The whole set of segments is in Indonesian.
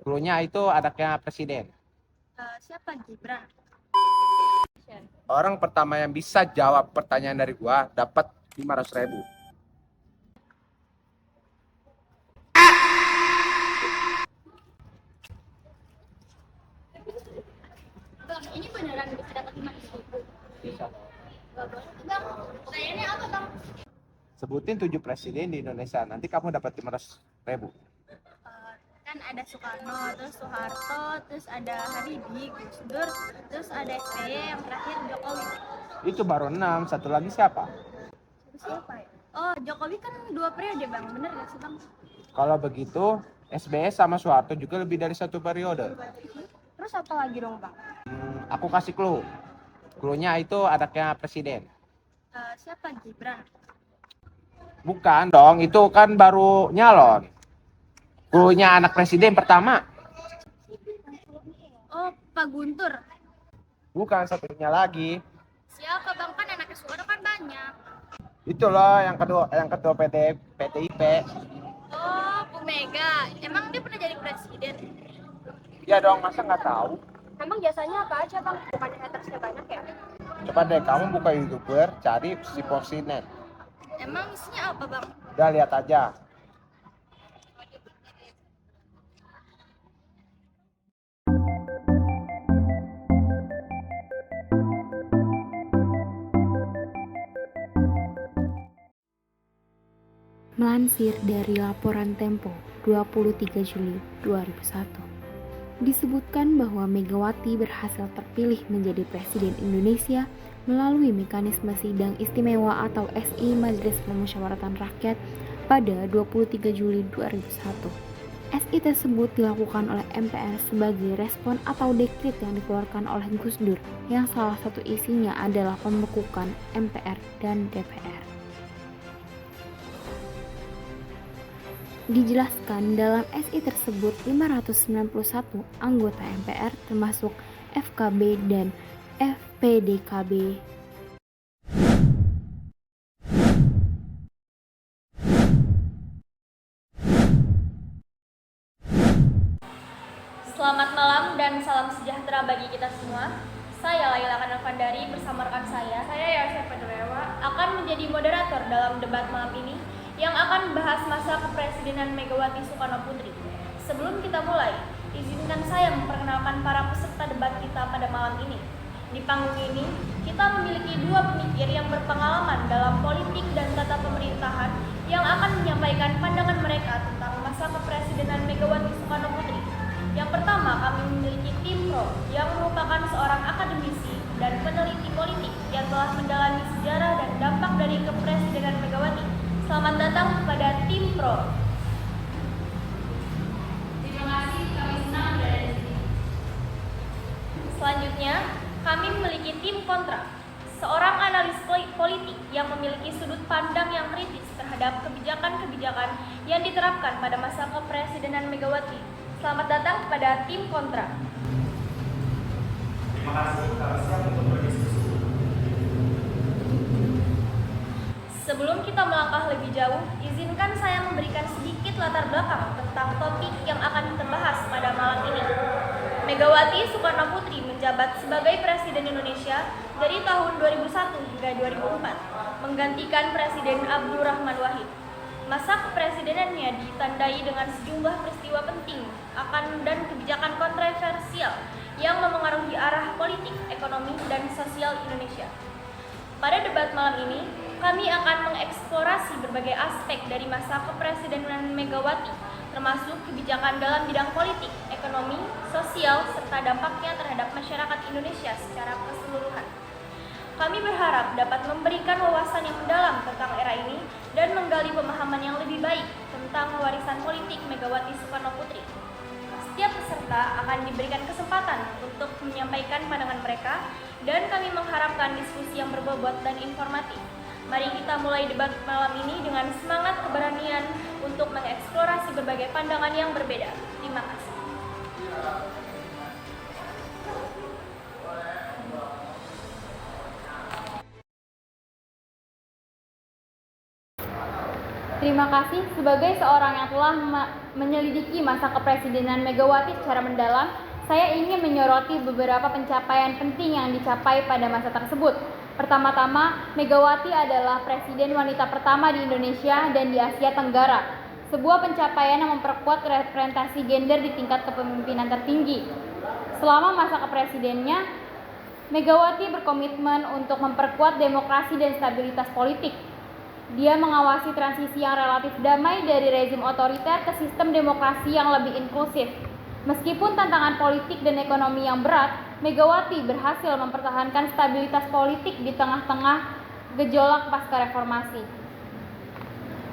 Gurunya itu anaknya presiden. Siapa Gibran? Orang pertama yang bisa jawab pertanyaan dari gua dapat 500.000. Bang, ini beneran bisa dapat 500.000? Bisa. Gak boleh tuh bang. Pertanyaannya apa bang? Sebutin 7 presiden di Indonesia. Nanti kamu dapat 500.000. Kan ada Soekarno, terus Soeharto, terus ada Habibie, Gus Dur, terus ada SBY, yang terakhir Jokowi. Itu baru 6. Satu lagi siapa? Terus siapa ya? Oh, Jokowi kan 2 periode bang, bener gak sih bang? Kalau begitu, SBY sama Soeharto juga lebih dari 1 periode. Terus apa lagi dong bang? Aku kasih clue. Gurunya itu anaknya presiden. Siapa Gibran? Bukan dong, itu kan baru nyalon. Gurunya anak presiden pertama. Oh, Pak Guntur. Bukan, satunya lagi. Siapa bang, kan anaknya Soekarno kan banyak. Itu loh yang kedua PDIP. Oh, Bu Mega. Emang dia pernah jadi presiden? Ya dong, masa nggak tahu? Emang jasanya apa aja bang? Bukannya hatersnya banyak ya? Coba deh kamu buka YouTuber, cari si Porsinet. Emang isinya apa bang? Udah lihat aja. Melansir dari laporan Tempo 23 Juli 2001, disebutkan bahwa Megawati berhasil terpilih menjadi Presiden Indonesia melalui mekanisme sidang istimewa atau SI Majelis Permusyawaratan Rakyat pada 23 Juli 2001. SI tersebut dilakukan oleh MPR sebagai respon atau dekret yang dikeluarkan oleh Gus Dur yang salah satu isinya adalah pembekukan MPR dan DPR. Dijelaskan dalam SI tersebut 591 anggota MPR termasuk FKB dan FPDKB Selamat malam dan salam sejahtera bagi kita semua. Saya Laila Kanalvandari bersama rekan saya Yasir Padrewa, akan menjadi moderator dalam debat malam ini yang akan membahas masa kepresidenan Megawati Soekarno Putri. Sebelum kita mulai, izinkan saya memperkenalkan para peserta debat kita pada malam ini. Di panggung ini, kita memiliki dua pemikir yang berpengalaman dalam politik dan tata pemerintahan yang akan menyampaikan pandangan mereka tentang masa kepresidenan Megawati Soekarno Putri. Yang pertama, kami memiliki tim Pro yang merupakan seorang akademisi dan peneliti politik yang telah mendalami sejarah dan dampak dari kepresidenan Megawati. Selamat datang kepada tim Pro. Terima kasih, kami senang berada di sini. Selanjutnya, kami memiliki tim Kontra, seorang analis politik yang memiliki sudut pandang yang kritis terhadap kebijakan-kebijakan yang diterapkan pada masa kepresidenan Megawati. Selamat datang kepada tim Kontra. Terima kasih, kami siap untuk berdiskusi. Sebelum kita melangkah lebih jauh, izinkan saya memberikan sedikit latar belakang tentang topik yang akan kita bahas pada malam ini. Megawati Soekarno Putri menjabat sebagai Presiden Indonesia dari tahun 2001 hingga 2004, menggantikan Presiden Abdurrahman Wahid. Masa kepresidenannya ditandai dengan sejumlah peristiwa penting dan kebijakan kontroversial yang memengaruhi arah politik, ekonomi, dan sosial Indonesia. Pada debat malam ini, kami akan mengeksplorasi berbagai aspek dari masa kepresidenan Megawati, termasuk kebijakan dalam bidang politik, ekonomi, sosial, serta dampaknya terhadap masyarakat Indonesia secara keseluruhan. Kami berharap dapat memberikan wawasan yang mendalam tentang era ini dan menggali pemahaman yang lebih baik tentang warisan politik Megawati Soekarno Putri. Setiap peserta akan diberikan kesempatan untuk menyampaikan pandangan mereka dan kami mengharapkan diskusi yang berbobot dan informatif. Mari kita mulai debat malam ini dengan semangat keberanian untuk mengeksplorasi berbagai pandangan yang berbeda. Terima kasih. Terima kasih sebagai seorang yang telah menyelidiki masa kepresidenan Megawati secara mendalam, saya ingin menyoroti beberapa pencapaian penting yang dicapai pada masa tersebut. Pertama-tama, Megawati adalah presiden wanita pertama di Indonesia dan di Asia Tenggara. Sebuah pencapaian yang memperkuat representasi gender di tingkat kepemimpinan tertinggi. Selama masa kepresidennya, Megawati berkomitmen untuk memperkuat demokrasi dan stabilitas politik. Dia mengawasi transisi yang relatif damai dari rezim otoriter ke sistem demokrasi yang lebih inklusif. Meskipun tantangan politik dan ekonomi yang berat, Megawati berhasil mempertahankan stabilitas politik di tengah-tengah gejolak pasca reformasi.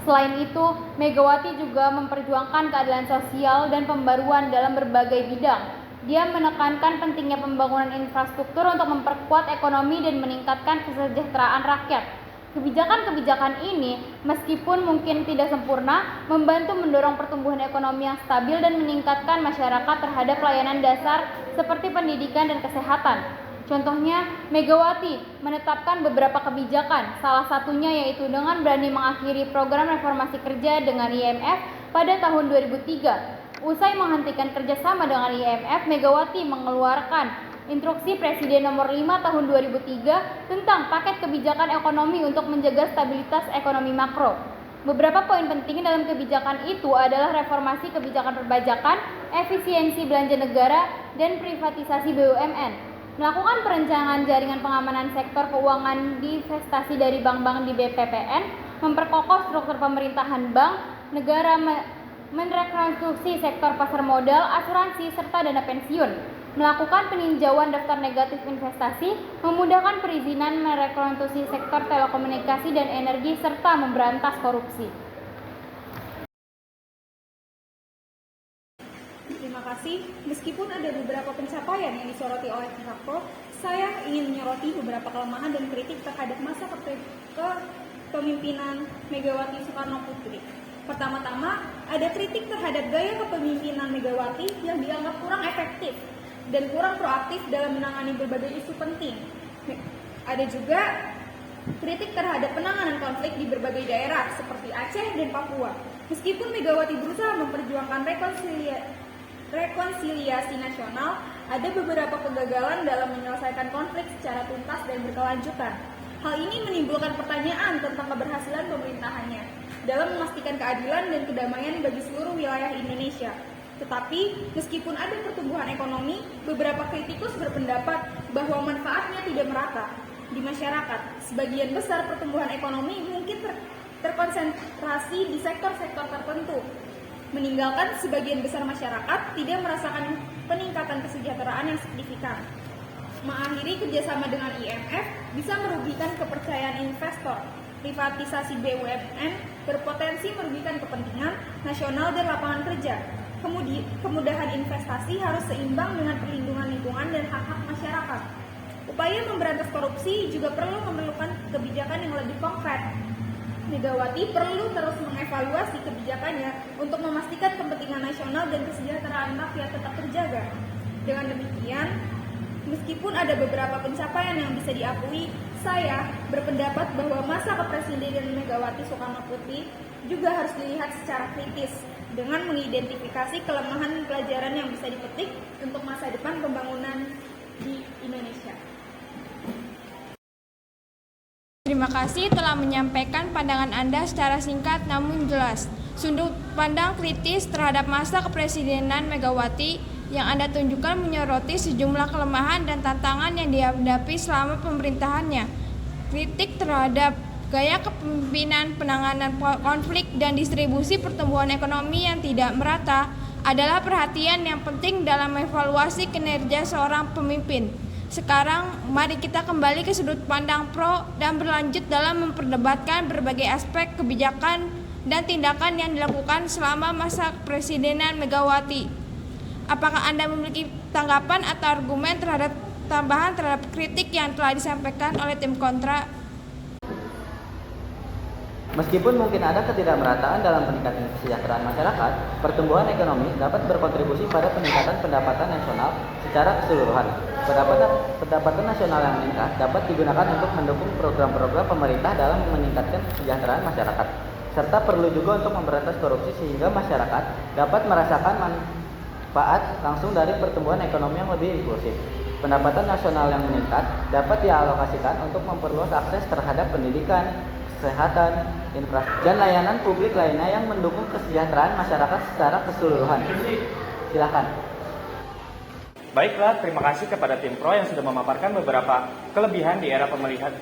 Selain itu, Megawati juga memperjuangkan keadilan sosial dan pembaruan dalam berbagai bidang. Dia menekankan pentingnya pembangunan infrastruktur untuk memperkuat ekonomi dan meningkatkan kesejahteraan rakyat. Kebijakan-kebijakan ini, meskipun mungkin tidak sempurna, membantu mendorong pertumbuhan ekonomi yang stabil dan meningkatkan masyarakat terhadap layanan dasar seperti pendidikan dan kesehatan. Contohnya, Megawati menetapkan beberapa kebijakan, salah satunya yaitu dengan berani mengakhiri program reformasi kerja dengan IMF pada tahun 2003. Usai menghentikan kerjasama dengan IMF, Megawati mengeluarkan Instruksi Presiden Nomor 5 Tahun 2003 tentang paket kebijakan ekonomi untuk menjaga stabilitas ekonomi makro. Beberapa poin penting dalam kebijakan itu adalah reformasi kebijakan perpajakan, efisiensi belanja negara, dan privatisasi BUMN. Melakukan perencanaan jaringan pengamanan sektor keuangan divestasi dari bank-bank di BPPN, memperkokoh struktur pemerintahan bank, negara merekonstruksi sektor pasar modal, asuransi, serta dana pensiun. Melakukan peninjauan daftar negatif investasi, memudahkan perizinan merekonstruksi sektor telekomunikasi dan energi, serta memberantas korupsi. Terima kasih. Meskipun ada beberapa pencapaian yang disoroti oleh pihak pro, saya ingin menyoroti beberapa kelemahan dan kritik terhadap masa kepemimpinan Megawati Soekarno Putri. Pertama-tama, ada kritik terhadap gaya kepemimpinan Megawati yang dianggap kurang efektif dan kurang proaktif dalam menangani berbagai isu penting. Ada juga kritik terhadap penanganan konflik di berbagai daerah seperti Aceh dan Papua. Meskipun Megawati berusaha memperjuangkan rekonsiliasi nasional, ada beberapa kegagalan dalam menyelesaikan konflik secara tuntas dan berkelanjutan. Hal ini menimbulkan pertanyaan tentang keberhasilan pemerintahannya dalam memastikan keadilan dan kedamaian bagi seluruh wilayah Indonesia. Tetapi, meskipun ada pertumbuhan ekonomi, beberapa kritikus berpendapat bahwa manfaatnya tidak merata di masyarakat. Sebagian besar pertumbuhan ekonomi mungkin terkonsentrasi di sektor-sektor tertentu, meninggalkan sebagian besar masyarakat tidak merasakan peningkatan kesejahteraan yang signifikan. Mengakhiri kerjasama dengan IMF bisa merugikan kepercayaan investor. Privatisasi BUMN berpotensi merugikan kepentingan nasional dan lapangan kerja. Kemudahan investasi harus seimbang dengan perlindungan lingkungan dan hak-hak masyarakat. Upaya memberantas korupsi juga perlu memerlukan kebijakan yang lebih konkret. Megawati perlu terus mengevaluasi kebijakannya untuk memastikan kepentingan nasional dan kesejahteraan rakyat tetap terjaga. Dengan demikian, meskipun ada beberapa pencapaian yang bisa diakui, saya berpendapat bahwa masa kepresidenan Megawati Soekarno Putri juga harus dilihat secara kritis dengan mengidentifikasi kelemahan pelajaran yang bisa dipetik untuk masa depan pembangunan di Indonesia. Terima kasih telah menyampaikan pandangan Anda secara singkat namun jelas. Sudut pandang kritis terhadap masa kepresidenan Megawati yang Anda tunjukkan menyoroti sejumlah kelemahan dan tantangan yang dihadapi selama pemerintahannya. Kritik terhadap gaya kepemimpinan, penanganan konflik, dan distribusi pertumbuhan ekonomi yang tidak merata adalah perhatian yang penting dalam evaluasi kinerja seorang pemimpin. Sekarang, mari kita kembali ke sudut pandang pro dan berlanjut dalam memperdebatkan berbagai aspek kebijakan dan tindakan yang dilakukan selama masa kepresidenan Megawati. Apakah Anda memiliki tanggapan atau argumen terhadap tambahan terhadap kritik yang telah disampaikan oleh tim kontra? Meskipun mungkin ada ketidakmerataan dalam peningkatan kesejahteraan masyarakat, pertumbuhan ekonomi dapat berkontribusi pada peningkatan pendapatan nasional secara keseluruhan. Pendapatan nasional yang meningkat dapat digunakan untuk mendukung program-program pemerintah dalam meningkatkan kesejahteraan masyarakat. serta perlu juga untuk memberantas korupsi sehingga masyarakat dapat merasakan manfaat langsung dari pertumbuhan ekonomi yang lebih inklusif. Pendapatan nasional yang meningkat dapat dialokasikan untuk memperluas akses terhadap pendidikan, kesehatan, infrastruktur, dan layanan publik lainnya yang mendukung kesejahteraan masyarakat secara keseluruhan. Silakan. Baiklah, terima kasih kepada tim Pro yang sudah memaparkan beberapa kelebihan di era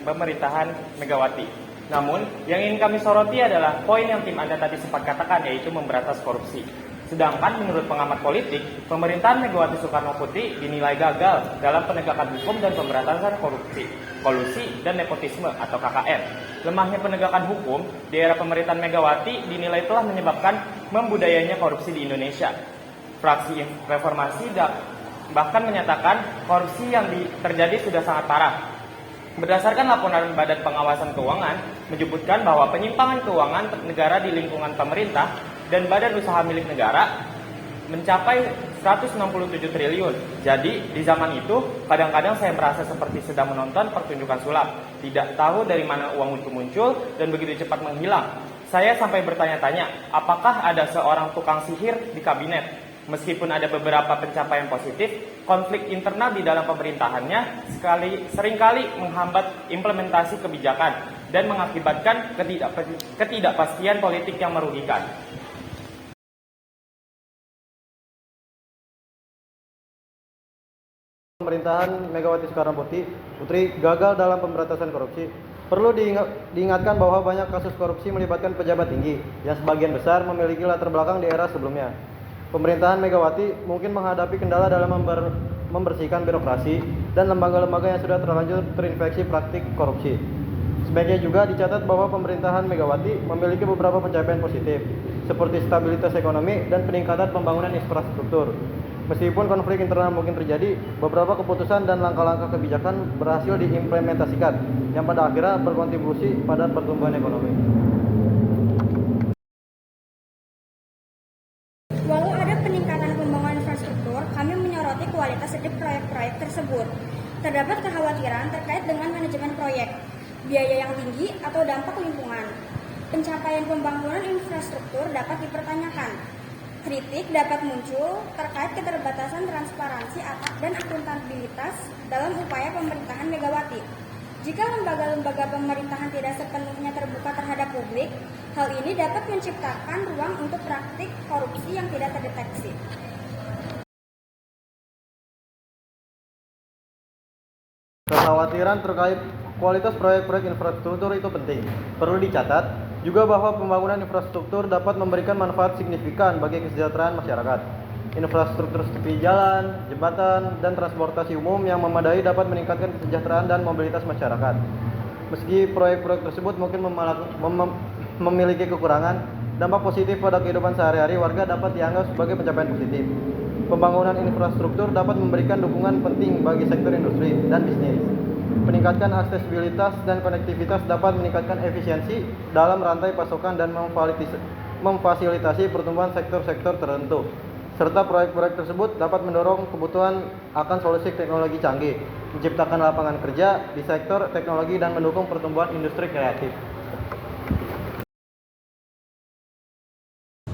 pemerintahan Megawati. Namun, yang ingin kami soroti adalah poin yang tim Anda tadi sempat katakan, yaitu memberantas korupsi. Sedangkan menurut pengamat politik, pemerintahan Megawati Soekarno-Putri dinilai gagal dalam penegakan hukum dan pemberantasan korupsi, kolusi, dan nepotisme atau KKN. Lemahnya penegakan hukum di era pemerintahan Megawati dinilai telah menyebabkan membudayanya korupsi di Indonesia. Fraksi Reformasi bahkan menyatakan korupsi yang terjadi sudah sangat parah. Berdasarkan laporan Badan Pengawasan Keuangan menyebutkan bahwa penyimpangan keuangan negara di lingkungan pemerintah dan badan usaha milik negara mencapai 167 triliun. Jadi di zaman itu kadang-kadang saya merasa seperti sedang menonton pertunjukan sulap. Tidak tahu dari mana uang itu muncul dan begitu cepat menghilang. Saya sampai bertanya-tanya, apakah ada seorang tukang sihir di kabinet? Meskipun ada beberapa pencapaian positif, konflik internal di dalam pemerintahannya seringkali menghambat implementasi kebijakan dan mengakibatkan ketidakpastian politik yang merugikan. Pemerintahan Megawati Soekarno-Putri gagal dalam pemberantasan korupsi. Perlu diingatkan bahwa banyak kasus korupsi melibatkan pejabat tinggi yang sebagian besar memiliki latar belakang di era sebelumnya. Pemerintahan Megawati mungkin menghadapi kendala dalam membersihkan birokrasi dan lembaga-lembaga yang sudah terlanjur terinfeksi praktik korupsi. Sebaiknya juga dicatat bahwa pemerintahan Megawati memiliki beberapa pencapaian positif, seperti stabilitas ekonomi dan peningkatan pembangunan infrastruktur. Meskipun konflik internal mungkin terjadi, beberapa keputusan dan langkah-langkah kebijakan berhasil diimplementasikan, yang pada akhirnya berkontribusi pada pertumbuhan ekonomi. Walau ada peningkatan pembangunan infrastruktur, kami menyoroti kualitas dari proyek-proyek tersebut. Terdapat kekhawatiran terkait dengan manajemen proyek, biaya yang tinggi atau dampak lingkungan. Pencapaian pembangunan infrastruktur dapat dipertanyakan. Kritik dapat muncul terkait keterbatasan transparansi dan akuntabilitas dalam upaya pemerintahan Megawati. Jika lembaga-lembaga pemerintahan tidak sepenuhnya terbuka terhadap publik, hal ini dapat menciptakan ruang untuk praktik korupsi yang tidak terdeteksi. Kekhawatiran terkait kualitas proyek-proyek infrastruktur itu penting. Perlu dicatat juga bahwa pembangunan infrastruktur dapat memberikan manfaat signifikan bagi kesejahteraan masyarakat. Infrastruktur seperti jalan, jembatan, dan transportasi umum yang memadai dapat meningkatkan kesejahteraan dan mobilitas masyarakat. Meski proyek-proyek tersebut mungkin memiliki kekurangan, dampak positif pada kehidupan sehari-hari warga dapat dianggap sebagai pencapaian positif. Pembangunan infrastruktur dapat memberikan dukungan penting bagi sektor industri dan bisnis. Meningkatkan aksesibilitas dan konektivitas dapat meningkatkan efisiensi dalam rantai pasokan dan memfasilitasi pertumbuhan sektor-sektor tertentu. Serta proyek-proyek tersebut dapat mendorong kebutuhan akan solusi teknologi canggih, menciptakan lapangan kerja di sektor teknologi dan mendukung pertumbuhan industri kreatif.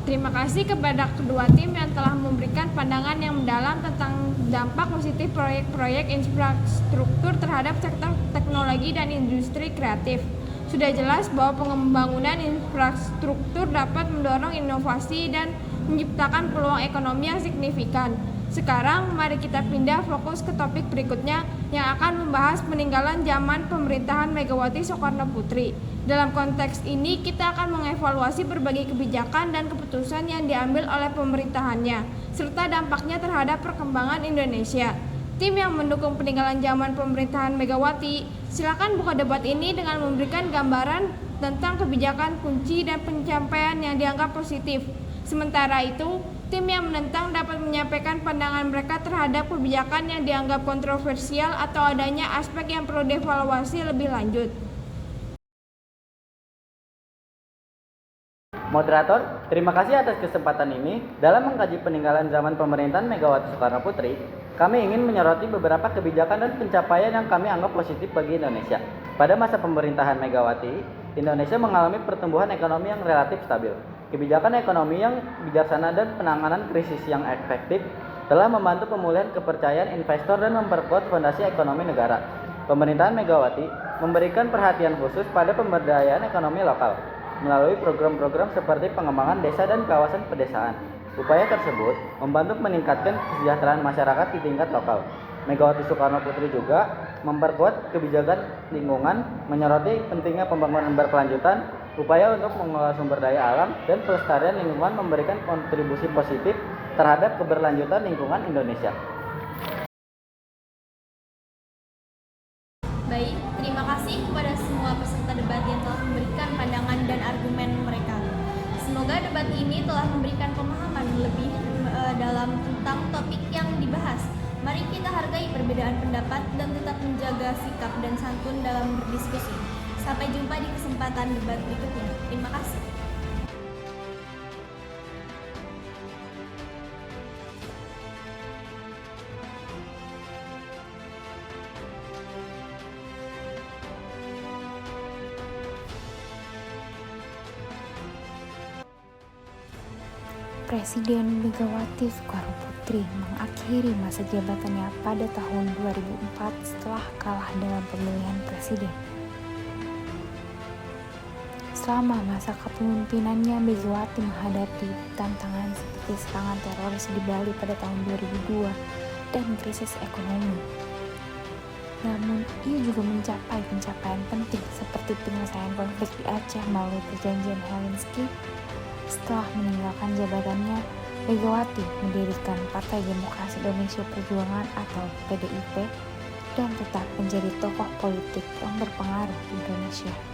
Terima kasih kepada kedua tim yang telah memberikan pandangan yang mendalam tentang dampak positif proyek-proyek infrastruktur terhadap sektor teknologi dan industri kreatif. Sudah jelas bahwa pembangunan infrastruktur dapat mendorong inovasi dan menciptakan peluang ekonomi yang signifikan. Sekarang mari kita pindah fokus ke topik berikutnya yang akan membahas peninggalan zaman pemerintahan Megawati Soekarno-Putri. Dalam konteks ini kita akan mengevaluasi berbagai kebijakan dan keputusan yang diambil oleh pemerintahannya, serta dampaknya terhadap perkembangan Indonesia. Tim yang mendukung peninggalan zaman pemerintahan Megawati, silakan buka debat ini dengan memberikan gambaran tentang kebijakan kunci dan pencapaian yang dianggap positif. Sementara itu, tim yang menentang dapat menyampaikan pandangan mereka terhadap kebijakan yang dianggap kontroversial atau adanya aspek yang perlu dievaluasi lebih lanjut. Moderator, terima kasih atas kesempatan ini. Dalam mengkaji peninggalan zaman pemerintahan Megawati Soekarno-Putri, kami ingin menyoroti beberapa kebijakan dan pencapaian yang kami anggap positif bagi Indonesia. Pada masa pemerintahan Megawati, Indonesia mengalami pertumbuhan ekonomi yang relatif stabil. Kebijakan ekonomi yang bijaksana dan penanganan krisis yang efektif telah membantu pemulihan kepercayaan investor dan memperkuat fondasi ekonomi negara. Pemerintahan Megawati memberikan perhatian khusus pada pemberdayaan ekonomi lokal melalui program-program seperti pengembangan desa dan kawasan pedesaan. Upaya tersebut membantu meningkatkan kesejahteraan masyarakat di tingkat lokal. Megawati Soekarno Putri juga memperkuat kebijakan lingkungan, menyoroti pentingnya pembangunan berkelanjutan, upaya untuk mengelola sumber daya alam, dan pelestarian lingkungan memberikan kontribusi positif terhadap keberlanjutan lingkungan Indonesia. Baik, terima kasih kepada semua peserta debat yang telah memberikan pandangan dan argumen mereka. Semoga debat ini telah memberikan pemahaman lebih dalam tentang topik yang dibahas. Mari kita hargai perbedaan pendapat dan tetap menjaga sikap dan santun dalam berdiskusi. Sampai jumpa di kesempatan debat berikutnya. Terima kasih. Presiden Megawati Soekarno Putri mengakhiri masa jabatannya pada tahun 2004 setelah kalah dalam pemilihan presiden. Selama masa kepemimpinannya, Megawati menghadapi tantangan seperti serangan teroris di Bali pada tahun 2002 dan krisis ekonomi. Namun, ia juga mencapai pencapaian penting seperti penyelesaian konflik di Aceh melalui perjanjian Helsinki. Setelah meninggalkan jabatannya, Megawati mendirikan Partai Demokrasi Indonesia Perjuangan atau PDIP dan tetap menjadi tokoh politik yang berpengaruh di Indonesia.